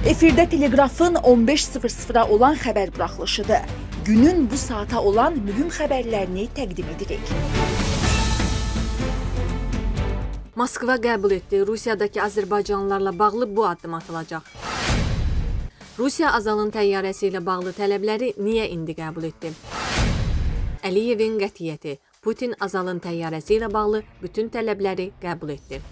Efirdə Telegrafın 15:00-a olan xəbər buraxılışıdır. Günün bu saata olan mühüm xəbərlərini təqdim edirik. Moskva qəbul etdi. Rusiyadakı Azərbaycanlılarla bağlı bu addım atılacaq. Rusiya Azalın təyyarəsi ilə bağlı tələbləri niyə indi qəbul etdi? Əliyevin qətiyyəti. Putin Azalın təyyarəsi ilə bağlı bütün tələbləri qəbul etdi.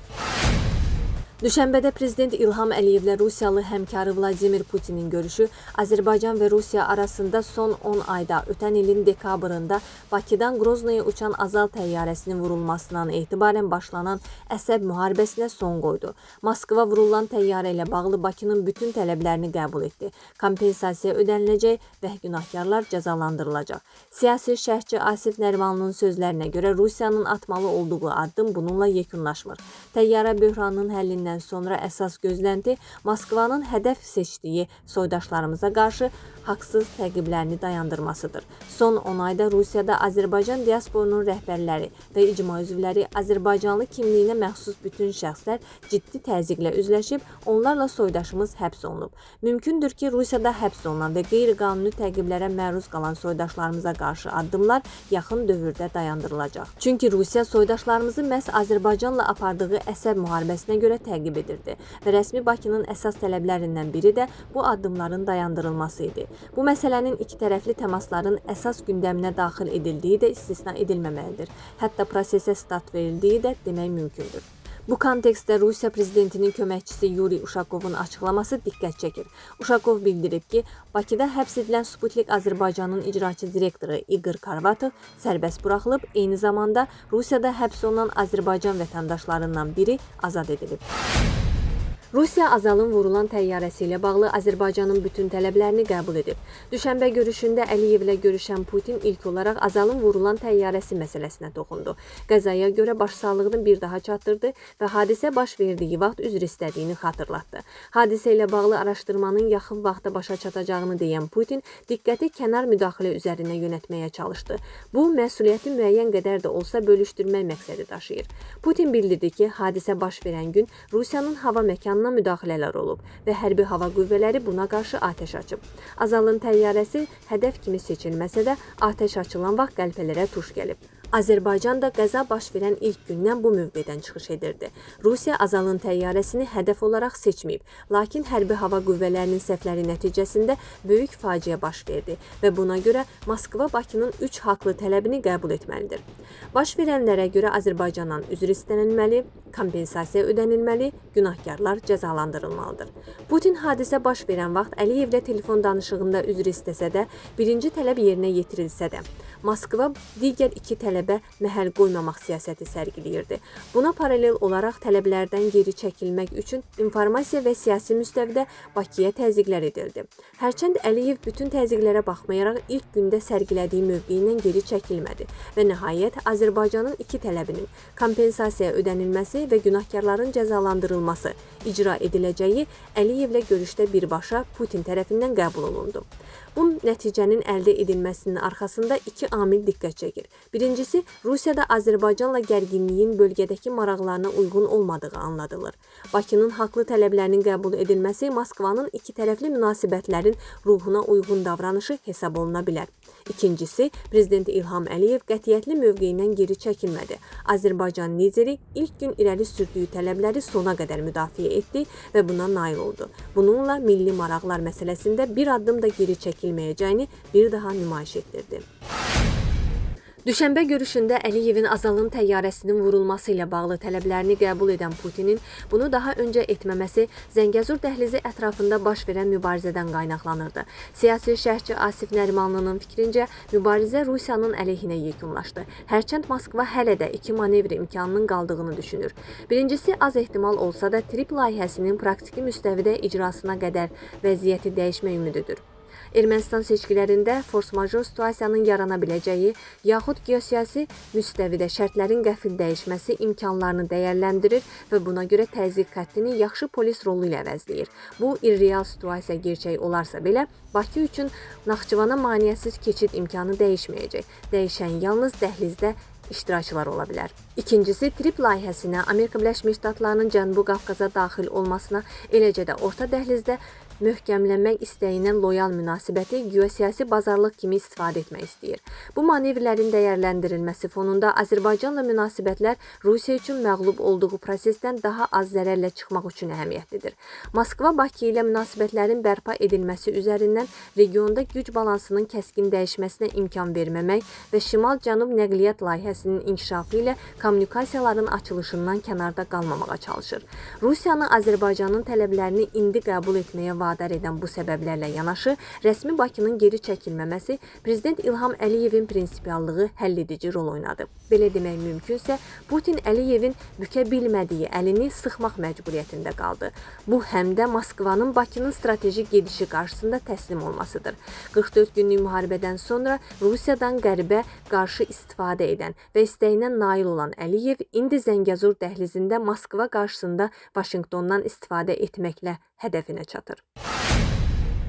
Düşənbədə Prezident İlham Əliyevlə Rusiyalı həmkarı Vladimir Putinin görüşü Azərbaycan və Rusiya arasında son 10 ayda ötən ilin dekabrında Bakıdan Qroznoya uçan Azal təyyarəsinin vurulmasından etibarən başlanan əsəb müharibəsinə son qoydu. Moskva vurulan təyyarə ilə bağlı Bakının bütün tələblərini qəbul etdi. Kompensasiya ödəniləcək və günahkarlar cəzalandırılacaq. Siyasi şərhçi Asif Nərimanlının sözlərinə görə Rusiyanın atmalı olduğu addım bununla yekunlaşmır. Təyyarə böhranının həllindən sonra əsas gözlənti Moskvanın hədəf seçdiyi soydaşlarımıza qarşı haqsız təqiblərini dayandırmasıdır. Son 10 ayda Rusiyada Azərbaycan diasporunun rəhbərləri və icma üzvləri, Azərbaycanlı kimliyinə məxsus bütün şəxslər ciddi təzyiqlə üzləşib, onlarla soydaşımız həbs olunub. Mümkündür ki, Rusiyada həbs olunan və qeyri-qanuni təqiblərə məruz qalan soydaşlarımıza qarşı addımlar yaxın dövrdə dayandırılacaq. Çünki Rusiya soydaşlarımızı məhz Azərbaycanla apardığı əsəb müharibəsinə görə təqib edirdi və rəsmi Bakının əsas tələblərindən biri də bu addımların dayandırılması idi. Bu məsələnin iki tərəfli təmasların əsas gündəminə daxil edildiyi də istisna edilməməlidir. Hətta prosesə start verildiyi də demək mümkündür. Bu kontekstdə Rusiya prezidentinin köməkçisi Yuri Uşakovun açıqlaması diqqət çəkir. Uşakov bildirib ki, Bakıda həbs edilən Sputnik Azərbaycanın icraçı direktoru Igor Karvatov sərbəst buraxılıb, eyni zamanda Rusiyada həbs olunan Azərbaycan vətəndaşlarından biri azad edilib. Rusiya Azalın vurulan təyyarəsi ilə bağlı Azərbaycanın bütün tələblərini qəbul edib. Düşənbə görüşündə Əliyevlə görüşən Putin ilk olaraq Azalın vurulan təyyarəsi məsələsinə toxundu. Qəzaya görə başsağlığını bir daha çatdırdı və hadisə baş verdiyi vaxt üzr istədiyini xatırlatdı. Hadisə ilə bağlı araşdırmanın yaxın vaxtda başa çatacağını deyən Putin diqqəti kənar müdaxilə üzərinə yönətməyə çalışdı. Bu, məsuliyyəti müəyyən qədər də olsa bölüşdürmək məqsədi daşıyır. Putin bildirdi ki, hadisə baş verən gün Rusiyanın hava məkanına müdaxilələr olub və hərbi hava qüvvələri buna qarşı atəş açıb. Azalın təyyarəsi hədəf kimi seçilməsə də atəş açılan vaxt qəlpələrə tuş gəlib. Azərbaycan da qəza baş verən ilk gündən bu mövqedən çıxış edirdi. Rusiya Azalın təyyarəsini hədəf olaraq seçməyib, lakin hərbi hava qüvvələrinin səhvləri nəticəsində böyük faciə baş verdi və buna görə Moskva Bakının 3 haqlı tələbini qəbul etməlidir. Baş verənlərə görə Azərbaycandan üzr istənilməli, kompensasiya ödənilməli, günahkarlar cəzalandırılmalıdır. Putin hadisə baş verən vaxt Əliyevlə telefon danışığında üzr istəsə də, birinci tələb yerinə yetirilsə də, Moskva digər iki tələbə məhəl qoymamaq siyasəti sərgiləyirdi. Buna paralel olaraq tələblərdən geri çəkilmək üçün informasiya və siyasi müstəvidə Bakıya təzyiqlər edildi. Hərçənd Əliyev bütün təzyiqlərə baxmayaraq ilk gündə sərgilədiyi mövqeyindən geri çəkilmədi və nəhayət Azərbaycanın iki tələbinin kompensasiya ödənilməsi və günahkarların cəzalandırılması icra ediləcəyi Əliyevlə görüşdə birbaşa Putin tərəfindən qəbul olundu. Bu nəticənin əldə edilməsinin arxasında iki amil diqqət çəkir. Birincisi, Rusiyada Azərbaycanla gərginliyin bölgədəki maraqlarına uyğun olmadığı anladılır. Bakının haqlı tələblərinin qəbul edilməsi Moskvanın iki tərəfli münasibətlərin ruhuna uyğun davranışı hesab oluna bilər. İkincisi, Prezident İlham Əliyev qətiyyətli mövqeyindən geri çəkilmədi. Azərbaycan lideri ilk gün irəli sürdüyü tələbləri sona qədər müdafiə etdi və buna nail oldu. Bununla milli maraqlar məsələsində bir addım da geri çəkilməyəcəyini bir daha nümayiş etdirdi. Düşənbə görüşündə Əliyevin Azalın təyyarəsinin vurulması ilə bağlı tələblərini qəbul edən Putinin bunu daha öncə etməməsi Zəngəzur dəhlizi ətrafında baş verən mübarizədən qaynaqlanırdı. Siyasi şərhçi Asif Nərimanlının fikrincə, mübarizə Rusiyanın əleyhinə yekunlaşdı. Hərçənd Moskva hələ də iki manevr imkanının qaldığını düşünür. Birincisi, az ehtimal olsa da TRIP layihəsinin praktiki müstəvidə icrasına qədər vəziyyəti dəyişmə ümididir. Ermənistan seçkilərində fors-major situasiyanın yarana biləcəyi, yaxud geosiyasi müstəvidə şərtlərin qəfil dəyişməsi imkanlarını dəyərləndirir və buna görə təzyiq xəttini yaxşı polis rolu ilə əvəzləyir. Bu, irreal situasiya gerçək olarsa belə, Bakı üçün Naxçıvana maneəsiz keçid imkanı dəyişməyəcək. Dəyişən yalnız dəhlizdə iştirakçılar ola bilər. İkincisi, TRIP layihəsinə Amerika Birləşmiş Ştatlarının Cənubi Qafqaza daxil olmasına, eləcə də Orta Dəhlizdə möhkəmlənmək istəyindən loyal münasibəti güya siyasi bazarlıq kimi istifadə etmək istəyir. Bu manevrlərin dəyərləndirilməsi fonunda Azərbaycanla münasibətlər Rusiya üçün məğlub olduğu prosesdən daha az zərərlə çıxmaq üçün əhəmiyyətlidir. Moskva Bakı ilə münasibətlərin bərpa edilməsi üzərindən regionda güc balansının kəskin dəyişməsinə imkan verməmək və Şimal-Cənub nəqliyyat layihəsinin inkişafı ilə kommunikasiyaların açılışından kənarda qalmamağa çalışır. Rusiyanı Azərbaycanın tələblərini indi qəbul etməyə vadar edən bu səbəblərlə yanaşı, rəsmi Bakının geri çəkilməməsi Prezident İlham Əliyevin prinsipiallığı həlledici rol oynadı. Belə demək mümkünsə, Putin Əliyevin bükę bilmədiyi əlini sıxmaq məcburiyyətində qaldı. Bu, həm də Moskvanın Bakının strateji gedişi qarşısında təslim olmasıdır. 44 günlük müharibədən sonra Rusiyadan qərbə qarşı istifadə edən və istəyinə nail olan Əliyev indi Zəngəzur dəhlizində Moskva qarşısında Vaşinqtondan istifadə etməklə hədəfinə çatır.